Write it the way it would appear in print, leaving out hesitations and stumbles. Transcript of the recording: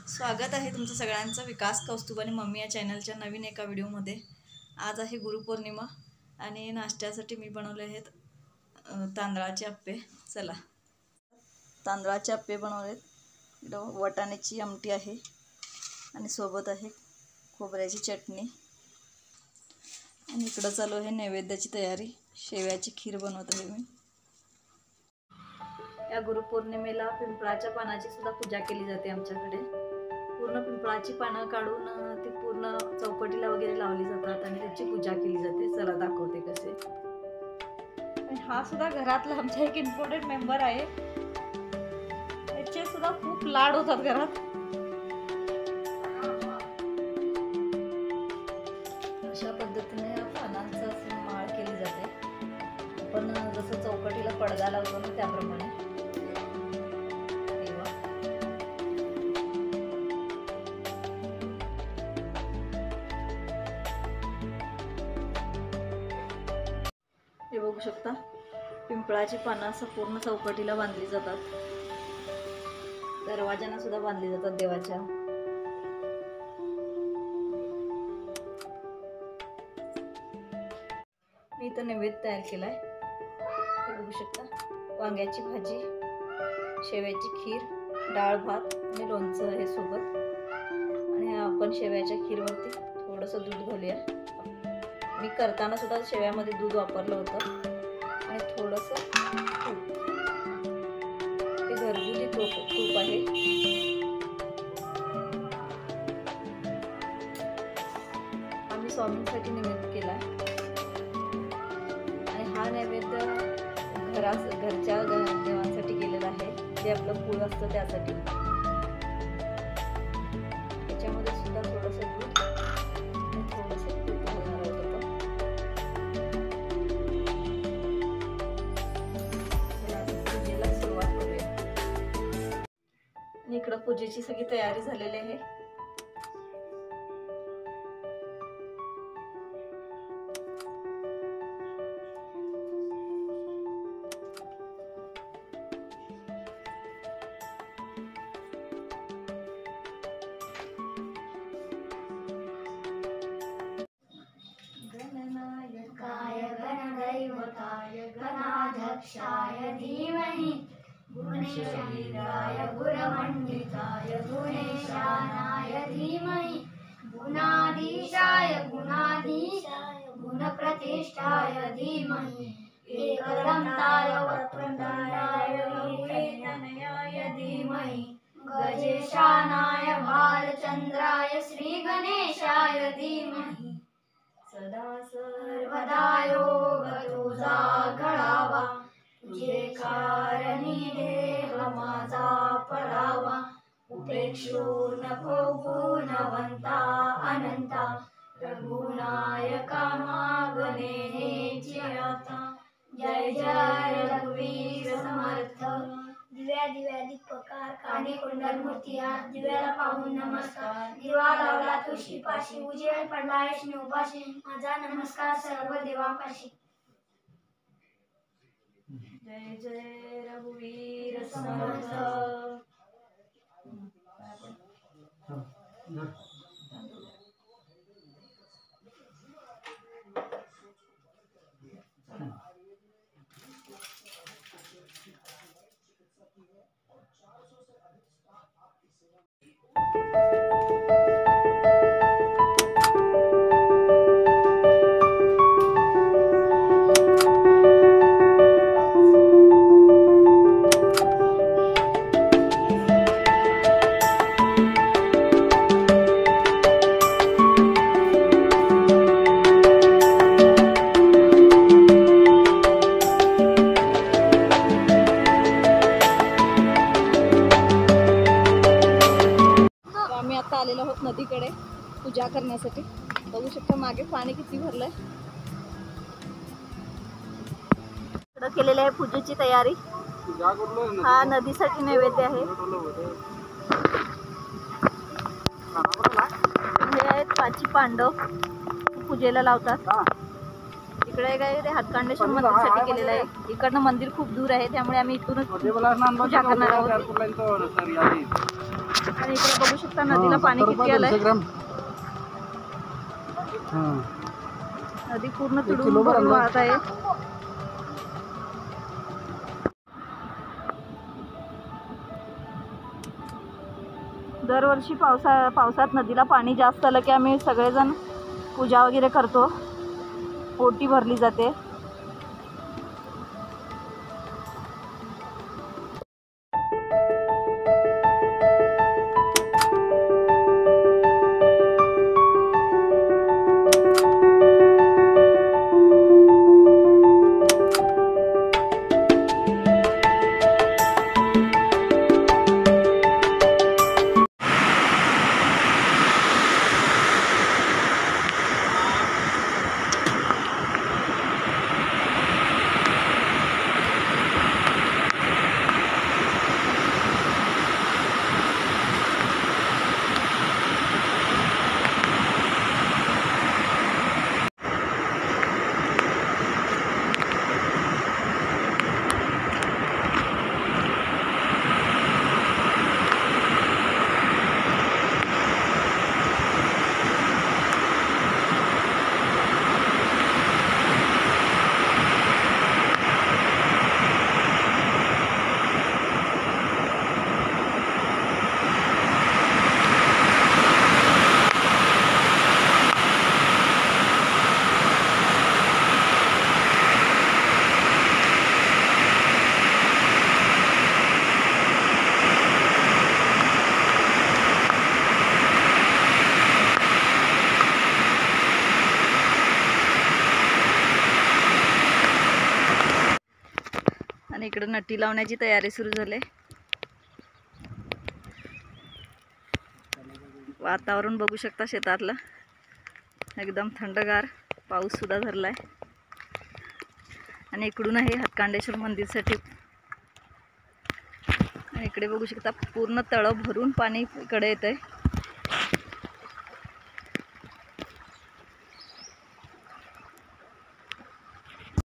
स्वागत आहे तुमचं सगळ्यांचं विकास कौस्तुभ आणि मम्मी या चॅनलच्या नवीन एका व्हिडिओमध्ये। आज आहे गुरुपौर्णिमा आणि नाश्त्यासाठी मी बनवले आहेत तांदळाचे अप्पे। चला, तांदळाचे अप्पे बनवलेत। इकडं वाटाण्याची आमटी आहे आणि सोबत आहे खोबऱ्याची चटणी आणि इकडं चालू आहे नैवेद्याची तयारी। शेवयाची खीर बनवत आहे मी। या गुरुपौर्णिमेला पिंपळाच्या पानाची सुद्धा पूजा केली जाते आमच्याकडे। पूर्ण पिंपळाची पानं काढून ती पूर्ण चौकटीला वगैरे लावली जातात आणि त्याची पूजा केली जाते। चला दाखवते कसे। आणि हा सुद्धा घरातला आमचा एक इम्पॉर्टंट मेंबर आहे। त्याचे सुद्धा खूप लाड होतात घरात। अशा पद्धतीने पानांचं अशी माळ केली जाते। आपण जसं चौकटीला पडदा लावतो ना त्याप्रमाणे। हे बघू शकता, पिंपळाची पानं असं पूर्ण चौकटीला बांधली जातात। दरवाजांना सुद्धा बांधली जातात देवाच्या। मी इथं नैवेद्य तयार केलाय। हे बघू शकता, वांग्याची भाजी, शेवयाची खीर, डाळ भात आणि लोणचं आहे सोबत। आणि आपण शेवयाच्या खीरवरती थोडंसं दूध घालूया। मी करताना सुद्धा शेवयामध्ये दूध वापरलं होतं आणि थोडंसं तूप। हे घरगुती तूप आहे। आम्ही स्वामींसाठी नैवेद्य केला आणि हा नैवेद्य घरच्या देवांसाठी केलेला आहे। जे आपलं फूल असतं त्यासाठी। त्याच्यामध्ये सुद्धा थोडंसं दूध आणि थोडंसं तूप घालणार होतं। इकडं पूजेची सगळी तयारी झालेली आहे। गणनायकाय गणदैवताय गणाध्यक्षाय धीमहि गुणशरीराय गुणमण्डिताय गुणेशानाय धीमहि गुणाधीशाय गुणप्रतिष्ठाय धीमहि एकदन्ताय वक्रतुण्डाय गणेशाय धीमहि गजेशानाय भालचन्द्राय श्रीगणेशाय धीमहि सदा सर्वदा योग तुझा घडावा तुझे कारणी देह माझा पडावा उपेक्षू नको गुणवंता अनंता रघुनायका मागणे हेची आता जय जय रघुवीर समर्थ दिव्या दीपकार काने कुंडल मूर्ती हात दिव्याला पाहून नमस्कार दिवा लावला तुळशीपाशी उजेड पडला वैष्णव उपाशी माझा नमस्कार सर्व देवापाशी जय जय रघुवीर समर्थ। आता आलेलो आहोत नदीकडे पूजा करण्यासाठी। बघू शकता मागे पाणी किती भरलंय। इकडे केलेली आहे पूजेची तयारी। हा नदीसाठी नैवेद्य आहे। हे आहेत 5 पांडव पूजेला लावतात। इकडे काय ते हातकांडेश्वर मंदिरसाठी केलेलं आहे। इकडनं मंदिर खूप दूर आहे त्यामुळे आम्ही इथूनच पूजा करणार आहोत। आणि इकडे बघू शकता नदीला पाणी किती आलंय. नदी पूर्ण तुडून भरून वाहत आहे. दरवर्षी पावसात नदीला पाणी जास्त आलं की आम्ही सगळेजण पूजा वगैरे करतो. ओटी भरली जाते. आणि इकडे नटी लावण्याची तयारी सुरू झाली. वातावरण बघू शकता शेतातलं एकदम थंडगार. पाऊस सुद्धा धरलाय. आणि इकडून आहे हातकांडेश्वर मंदिरसाठी. आणि इकडे बघू शकता पूर्ण तळं भरून पाणी इकडे येत आहे.